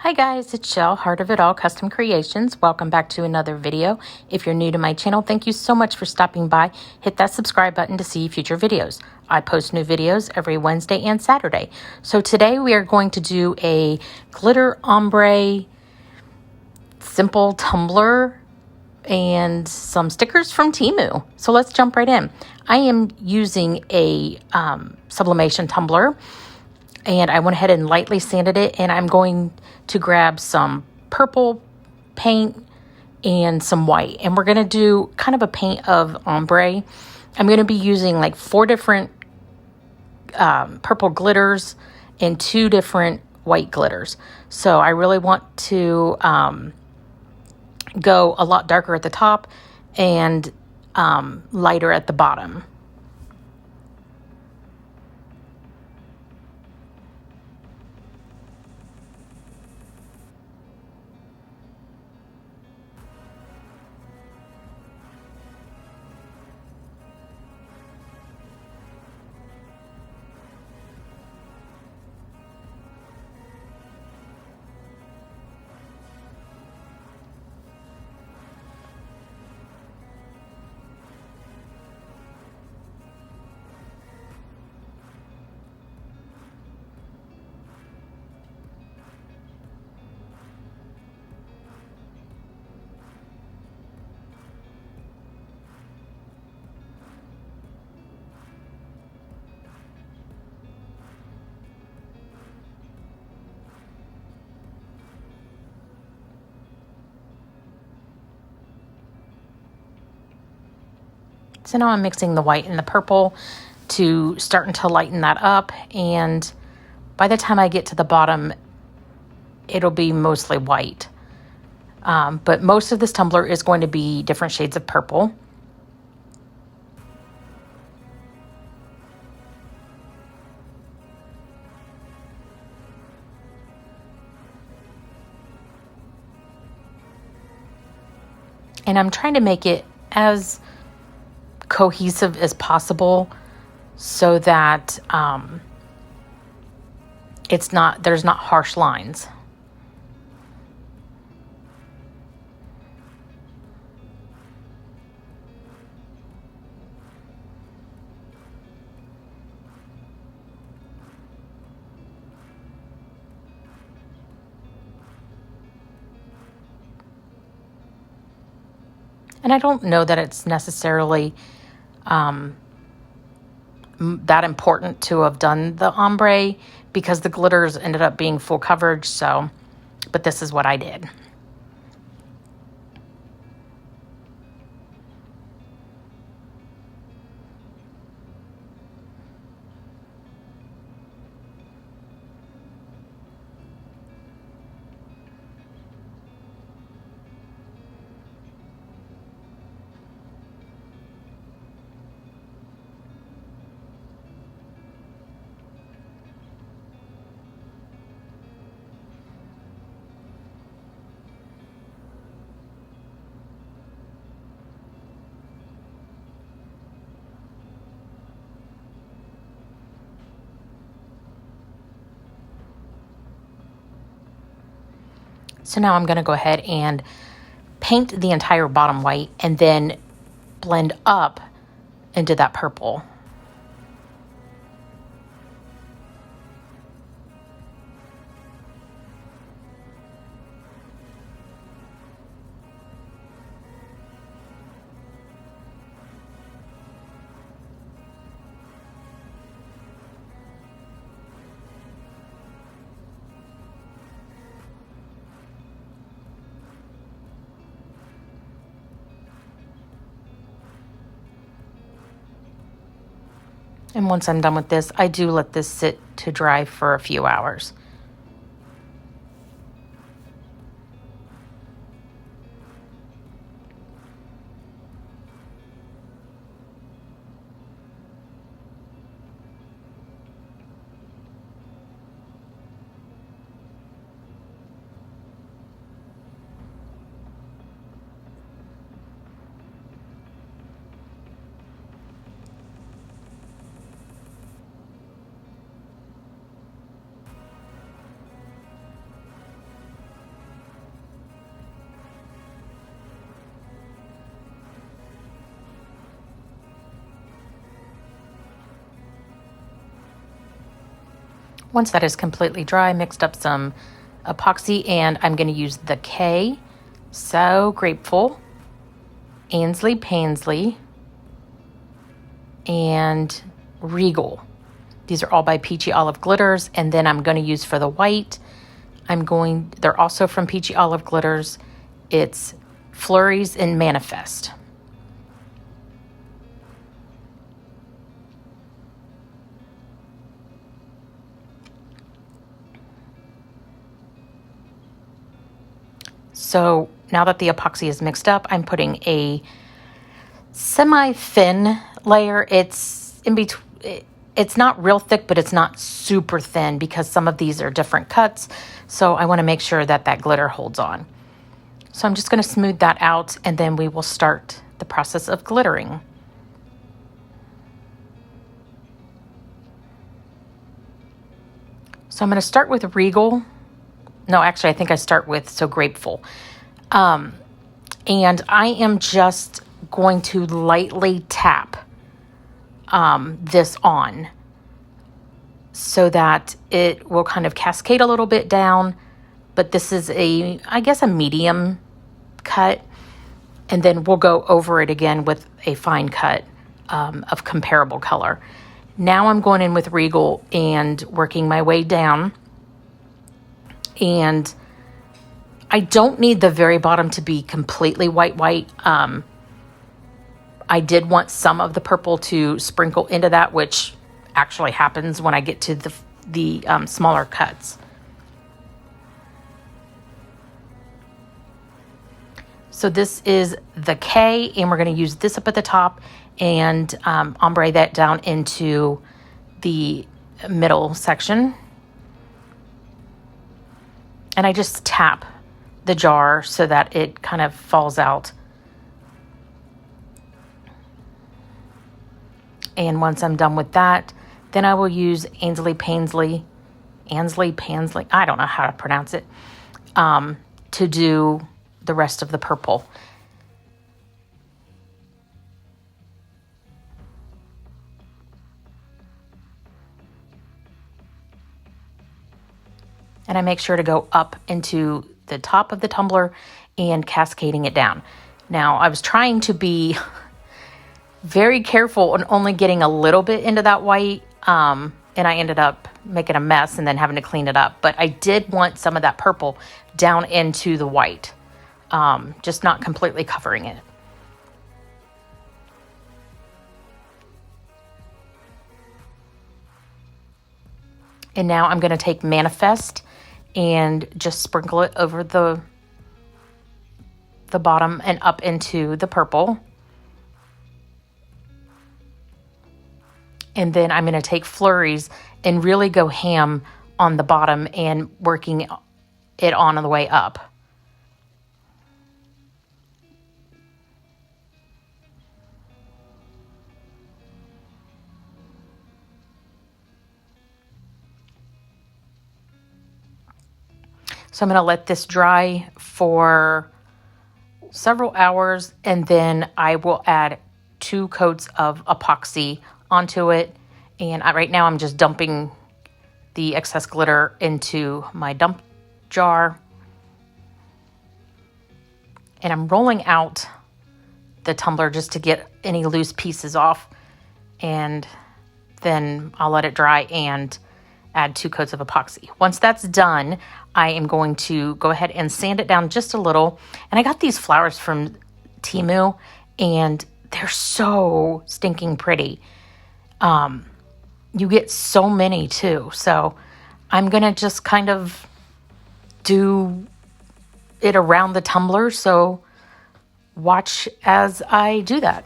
Hi guys, it's Shell, Heart of It All Custom Creations. Welcome back to another video. If you're new to my channel, thank you so much for stopping by. Hit that subscribe button to see future videos. I post new videos every Wednesday and Saturday. So today we are going to do a glitter ombre simple tumbler and some stickers from Temu. So let's jump right in. I am using a sublimation tumbler, and I went ahead and lightly sanded it, and I'm going to grab some purple paint and some white, and we're going to do kind of a paint of ombre. I'm going to be using like 4 different purple glitters and 2 different white glitters. So I really want to go a lot darker at the top and lighter at the bottom. So now I'm mixing the white and the purple to starting to lighten that up, and by the time I get to the bottom, it'll be mostly white. But most of this tumbler is going to be different shades of purple. And I'm trying to make it as cohesive as possible so that there's not harsh lines. And I don't know that it's necessarily that important to have done the ombre because the glitters ended up being full coverage. But this is what I did. So now I'm going to go ahead and paint the entire bottom white and then blend up into that purple. And once I'm done with this, I do let this sit to dry for a few hours. Once that is completely dry, I mixed up some epoxy, and I'm going to use the K, So Grateful, Ainsley Painsley, and Regal. These are all by Peachy Olive Glitters, and then I'm going to use for the white, they're also from Peachy Olive Glitters, it's Flurries and Manifest. So now that the epoxy is mixed up, I'm putting a semi-thin layer. It's in between. It's not real thick, but it's not super thin because some of these are different cuts. So I want to make sure that that glitter holds on. So I'm just going to smooth that out, and then we will start the process of glittering. So I'm going to start with Regal. No, actually, I think I start with So Grateful. And I am just going to lightly tap this on so that it will kind of cascade a little bit down. But this is I guess a medium cut. And then we'll go over it again with a fine cut of comparable color. Now I'm going in with Regal and working my way down. And I don't need the very bottom to be completely white. I did want some of the purple to sprinkle into that, which actually happens when I get to the smaller cuts. So this is the K, and we're going to use this up at the top and ombre that down into the middle section. And I just tap the jar so that it kind of falls out. And once I'm done with that, then I will use Ainsley Painsley, I don't know how to pronounce it, to do the rest of the purple. And I make sure to go up into the top of the tumbler and cascading it down. Now, I was trying to be very careful on only getting a little bit into that white, and I ended up making a mess and then having to clean it up. But I did want some of that purple down into the white, just not completely covering it. And now I'm going to take Manifest and just sprinkle it over the bottom and up into the purple. And then I'm going to take Flurries and really go ham on the bottom and working it on the way up. So I'm going to let this dry for several hours, and then I will add 2 coats of epoxy onto it. And right now I'm just dumping the excess glitter into my dump jar. And I'm rolling out the tumbler just to get any loose pieces off. And then I'll let it dry and add 2 coats of epoxy. Once that's done, I am going to go ahead and sand it down just a little. And I got these flowers from Temu, and they're so stinking pretty. You get so many too. So I'm going to just kind of do it around the tumbler. So watch as I do that.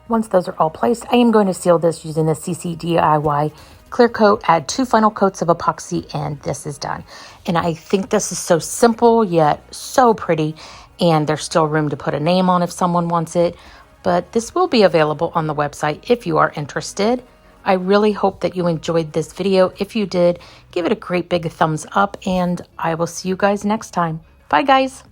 Once those are all placed, I am going to seal this using the CCDiy clear coat, add 2 final coats of epoxy, and this is done. And I think this is so simple yet so pretty, and there's still room to put a name on if someone wants it, but this will be available on the website if you are interested. I really hope that you enjoyed this video. If you did, give it a great big thumbs up, and I will see you guys next time. Bye, guys.